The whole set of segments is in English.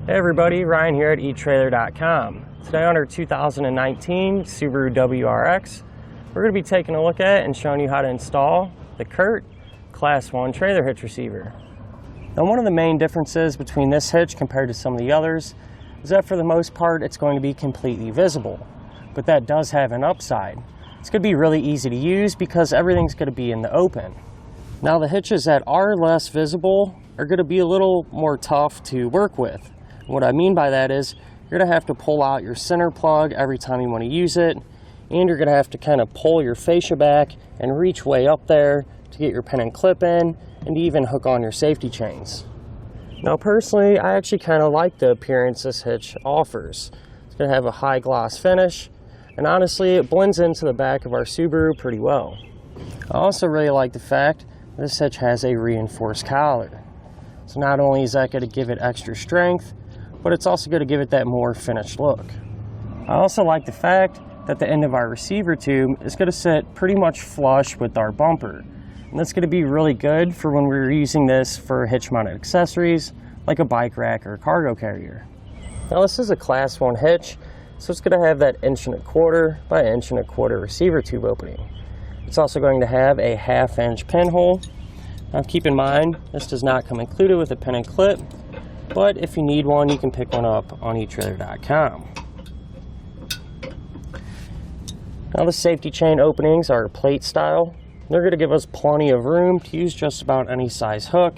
Hey everybody, Ryan here at eTrailer.com. Today on our 2019 Subaru WRX, we're going to be taking a look at and showing you how to install the CURT Class 1 Trailer Hitch Receiver. Now, one of the main differences between this hitch compared to some of the others is that for the most part it's going to be completely visible, but that does have an upside. It's going to be really easy to use because everything's going to be in the open. Now, the hitches that are less visible are going to be a little more tough to work with. What I mean by that is you're going to have to pull out your center plug every time you want to use it, and you're going to have to kind of pull your fascia back and reach way up there to get your pin and clip in and even hook on your safety chains. Now, personally, I actually kind of like the appearance this hitch offers. It's going to have a high gloss finish, and honestly it blends into the back of our Subaru pretty well. I also really like the fact this hitch has a reinforced collar. So not only is that going to give it extra strength, but it's also going to give it that more finished look. I also like the fact that the end of our receiver tube is going to sit pretty much flush with our bumper. And that's going to be really good for when we're using this for hitch mounted accessories like a bike rack or a cargo carrier. Now, this is a Class 1 hitch, so it's going to have that 1¼ by 1¼ receiver tube opening. It's also going to have a 1/2 inch pinhole. Now, keep in mind, this does not come included with a pin and clip, but if you need one, you can pick one up on eTrailer.com. Now, the safety chain openings are plate style. They're going to give us plenty of room to use just about any size hook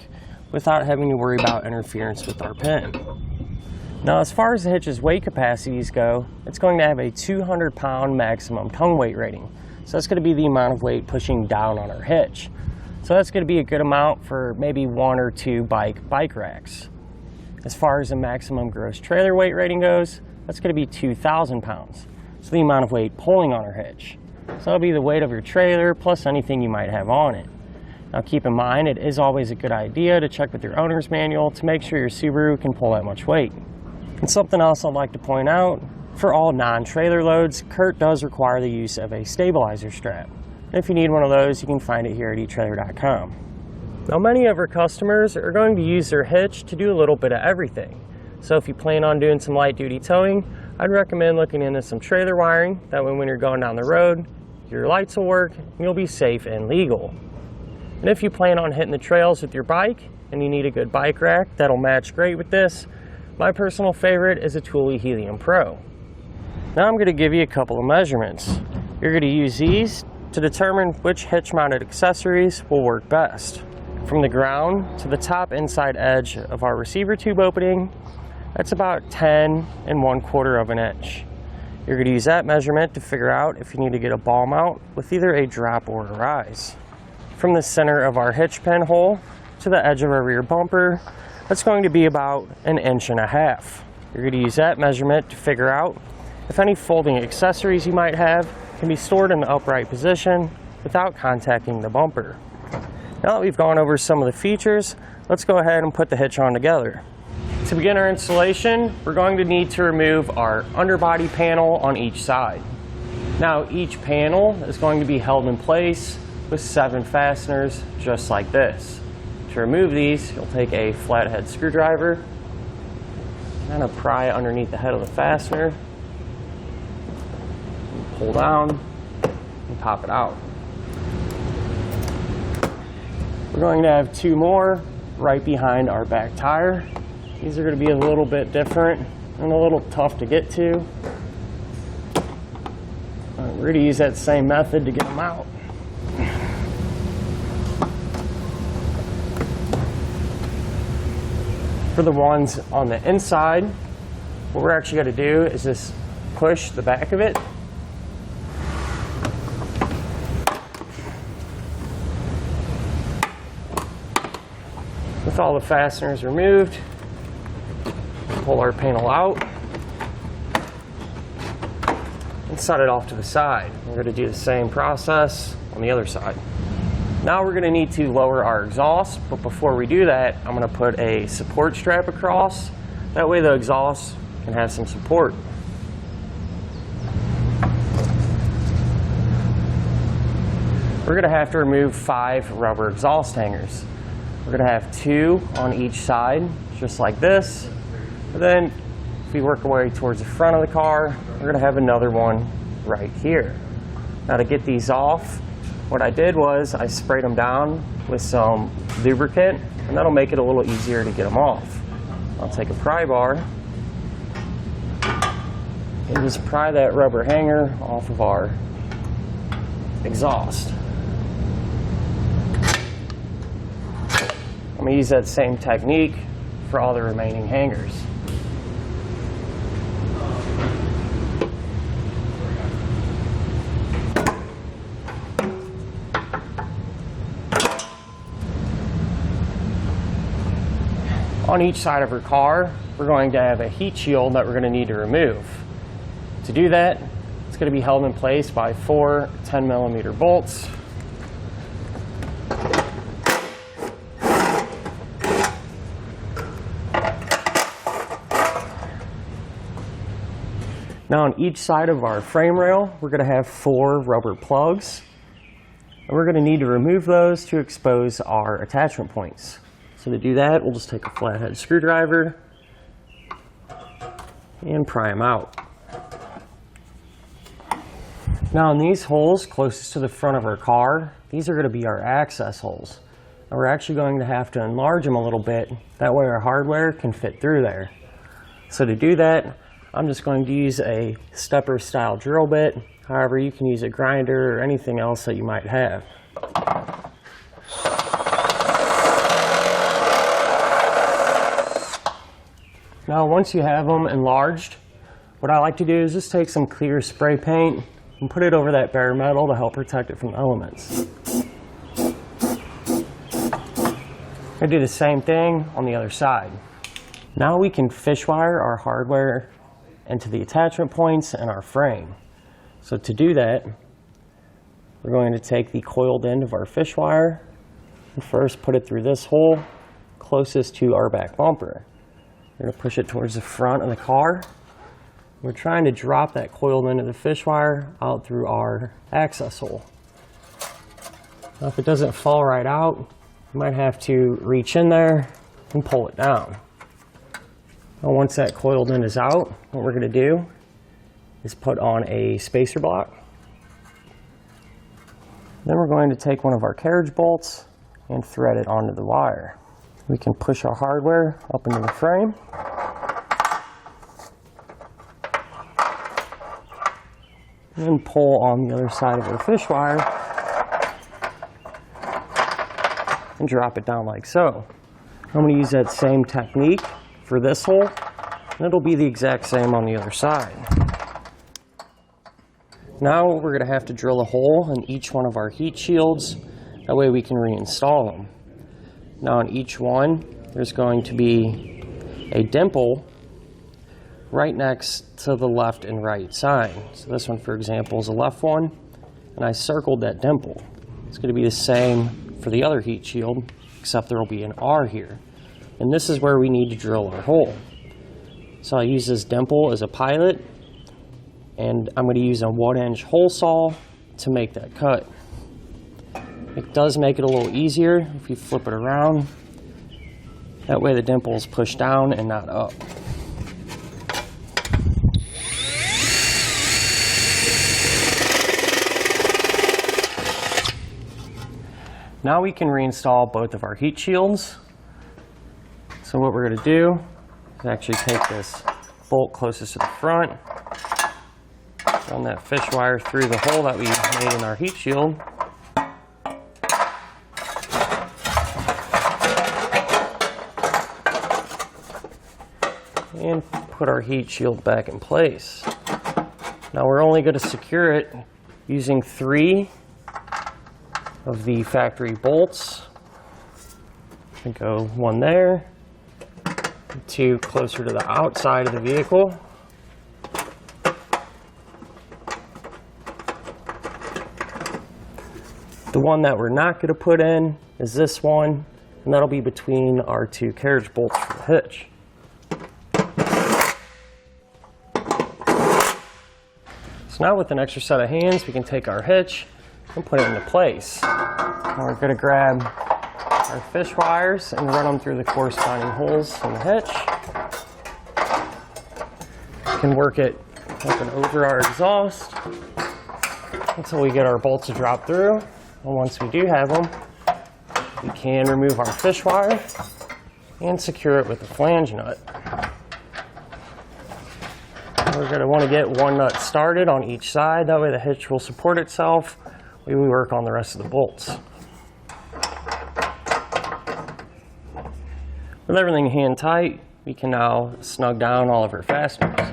without having to worry about interference with our pin. Now, as far as the hitch's weight capacities go, it's going to have a 200-pound maximum tongue weight rating. So that's going to be the amount of weight pushing down on our hitch. So that's going to be a good amount for maybe 1 or 2 bike racks. As far as the maximum gross trailer weight rating goes, that's going to be 2,000 pounds. So the amount of weight pulling on our hitch. So that'll be the weight of your trailer plus anything you might have on it. Now, keep in mind, it is always a good idea to check with your owner's manual to make sure your Subaru can pull that much weight. And something else I'd like to point out, for all non-trailer loads, CURT does require the use of a stabilizer strap. If you need one of those, you can find it here at eTrailer.com. Now, many of our customers are going to use their hitch to do a little bit of everything. So if you plan on doing some light duty towing, I'd recommend looking into some trailer wiring. That way when you're going down the road, your lights will work and you'll be safe and legal. And if you plan on hitting the trails with your bike and you need a good bike rack that'll match great with this, my personal favorite is a Thule Helium Pro. Now I'm going to give you a couple of measurements. You're going to use these to determine which hitch mounted accessories will work best. From the ground to the top inside edge of our receiver tube opening, that's about 10¼ of an inch. You're going to use that measurement to figure out if you need to get a ball mount with either a drop or a rise. From the center of our hitch pinhole to the edge of our rear bumper, that's going to be about 1.5 inches. You're going to use that measurement to figure out if any folding accessories you might have can be stored in the upright position without contacting the bumper. Now that we've gone over some of the features, let's go ahead and put the hitch on together. To begin our installation, we're going to need to remove our underbody panel on each side. Now, each panel is going to be held in place with 7 fasteners just like this. To remove these, you'll take a flathead screwdriver, kind of pry it underneath the head of the fastener, pull down, and pop it out. We're going to have 2 more right behind our back tire. These are going to be a little bit different and a little tough to get to. We're going to use that same method to get them out. For the ones on the inside, what we're actually going to do is just push the back of it. With all the fasteners removed, pull our panel out and set it off to the side. We're going to do the same process on the other side. Now we're going to need to lower our exhaust, but before we do that, I'm going to put a support strap across. That way the exhaust can have some support. We're going to have to remove 5 rubber exhaust hangers. We're going to have 2 on each side, just like this, And then if we work our way towards the front of the car, we're going to have another one right here. Now to get these off, what I did was I sprayed them down with some lubricant, and that'll make it a little easier to get them off. I'll take a pry bar and just pry that rubber hanger off of our exhaust. I'm going to use that same technique for all the remaining hangers. On each side of our car, we're going to have a heat shield that we're going to need to remove. To do that, it's going to be held in place by 4 10mm bolts. Now on each side of our frame rail, we're going to have 4 rubber plugs. And we're going to need to remove those to expose our attachment points. So to do that, we'll just take a flathead screwdriver and pry them out. Now in these holes closest to the front of our car, these are going to be our access holes. And we're actually going to have to enlarge them a little bit, that way our hardware can fit through there. So to do that, I'm just going to use a stepper style drill bit. However, you can use a grinder or anything else that you might have. Now once you have them enlarged, what I like to do is just take some clear spray paint and put it over that bare metal to help protect it from the elements. I do the same thing on the other side. Now we can fish wire our hardware into the attachment points and our frame. So to do that, we're going to take the coiled end of our fish wire and first put it through this hole closest to our back bumper. We're going to push it towards the front of the car. We're trying to drop that coiled end of the fish wire out through our access hole. Now if it doesn't fall right out, you might have to reach in there and pull it down. Now once that coiled end is out, what we're going to do is put on a spacer block. Then we're going to take one of our carriage bolts and thread it onto the wire. We can push our hardware up into the frame. And pull on the other side of our fish wire and drop it down like so. I'm going to use that same technique for this hole, and it'll be the exact same on the other side. Now we're going to have to drill a hole in each one of our heat shields, that way we can reinstall them. Now on each one, there's going to be a dimple right next to the left and right side. So this one, for example, is a left one, and I circled that dimple. It's going to be the same for the other heat shield, except there will be an R here. And this is where we need to drill our hole. So I use this dimple as a pilot, and I'm going to use a 1-inch hole saw to make that cut. It does make it a little easier if you flip it around. That way the dimple is pushed down and not up. Now we can reinstall both of our heat shields. So what we're going to do is actually take this bolt closest to the front, run that fish wire through the hole that we made in our heat shield, and put our heat shield back in place. Now we're only going to secure it using 3 of the factory bolts. And go 1 there, 2 closer to the outside of the vehicle. The one that we're not going to put in is this one, and that'll be between our 2 carriage bolts for the hitch. So now with an extra set of hands, we can take our hitch and put it into place. Now we're going to grab our fish wires and run them through the corresponding holes in the hitch. can work it up and over our exhaust until we get our bolts to drop through. And once we do have them, we can remove our fish wire and secure it with a flange nut. We're going to want to get one nut started on each side, that way the hitch will support itself while we work on the rest of the bolts. With everything hand tight, we can now snug down all of our fasteners.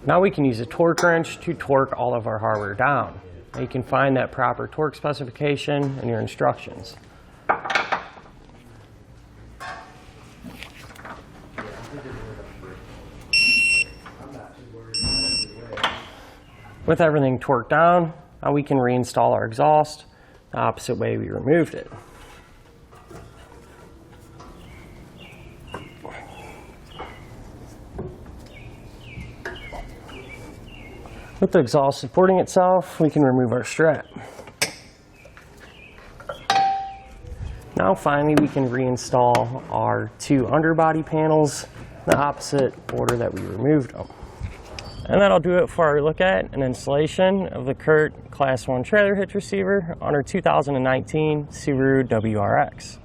Now we can use a torque wrench to torque all of our hardware down. Now you can find that proper torque specification in your instructions. With everything torqued down, now we can reinstall our exhaust the opposite way we removed it. With the exhaust supporting itself, we can remove our strap. Now finally we can reinstall our two underbody panels in the opposite order that we removed them. And that'll do it for our look at and installation of the CURT Class 1 trailer hitch receiver on our 2019 Subaru WRX.